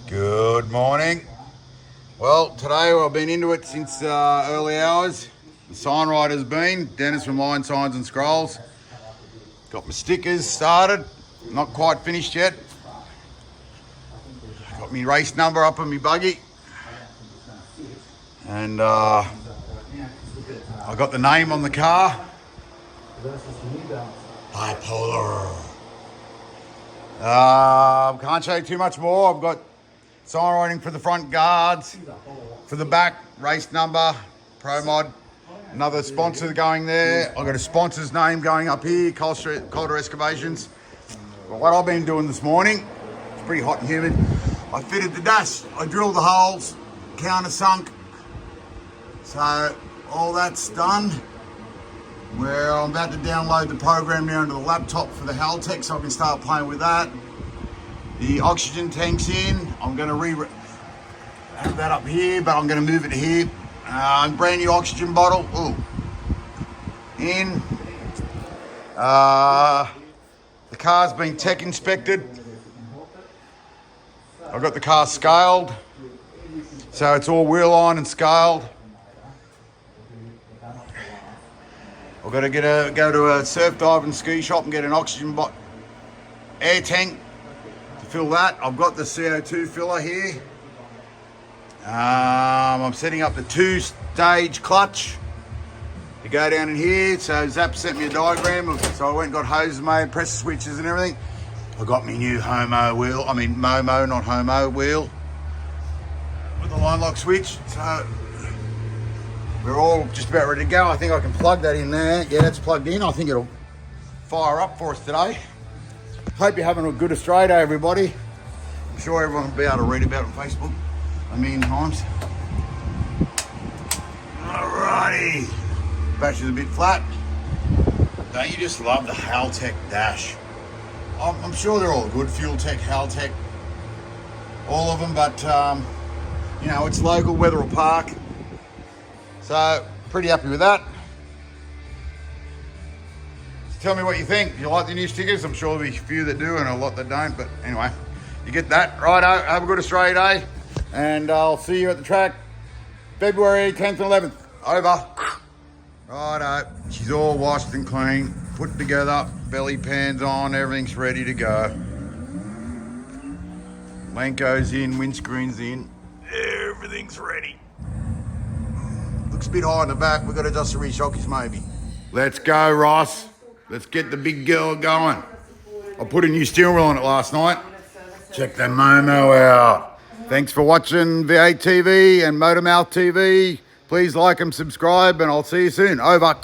Good morning. Well, today I've been into it since early hours. The sign writer's been Dennis from Line Signs and Scrolls. Got my stickers started, not quite finished yet. Got my race number up on my buggy. And I got the name on the car. Bipolar. Can't show you too much more. I've got sign writing for the front guards, for the back, race number, Pro Mod, another sponsor going there. I've got a sponsor's name going up here, Calder Excavations. But what I've been doing this morning, it's pretty hot and humid. I fitted the dash, I drilled the holes, countersunk. So all that's done. Where I'm about to download the program now into the laptop for the Haltech so I can start playing with that. The oxygen tank's in. I'm going to have that up here, but I'm going to move it to here. Brand new oxygen bottle. Ooh. In. The car's been tech inspected. I've got the car scaled. So it's all wheel line and scaled. I've got to go to a surf dive and ski shop and get an oxygen air tank to fill that. I've got the CO2 filler here. I'm setting up the 2-stage clutch to go down in here. So Zap sent me a diagram so I went and got hoses made, pressure switches and everything. I got my new Momo, not Homo wheel with the line lock switch. So we're all just about ready to go. I think I can plug that in there. Yeah, that's plugged in. I think it'll fire up for us today. Hope you're having a good Australia Day, everybody. I'm sure everyone will be able to read about it on Facebook a million times. Alrighty. Battery's a bit flat. Don't you just love the Haltech dash? I'm sure they're all good. Fuel Tech, Haltech, all of them, but it's local, Wetherill Park. So, pretty happy with that. So tell me what you think. Do you like the new stickers? I'm sure there'll be a few that do and a lot that don't. But anyway, you get that. Righto, have a good Australia Day. And I'll see you at the track February 10th and 11th. Over. Righto. She's all washed and clean, put together, belly pans on, everything's ready to go. Lanco's in, windscreen's in. Everything's ready. Looks a bit high in the back. We've got to adjust the rear shockies maybe. Let's go, Ross. Let's get the big girl going. I put a new steering wheel on it last night. Check the Momo out. Thanks for watching V8 TV and Motormouth TV. Please like and subscribe and I'll see you soon. Over.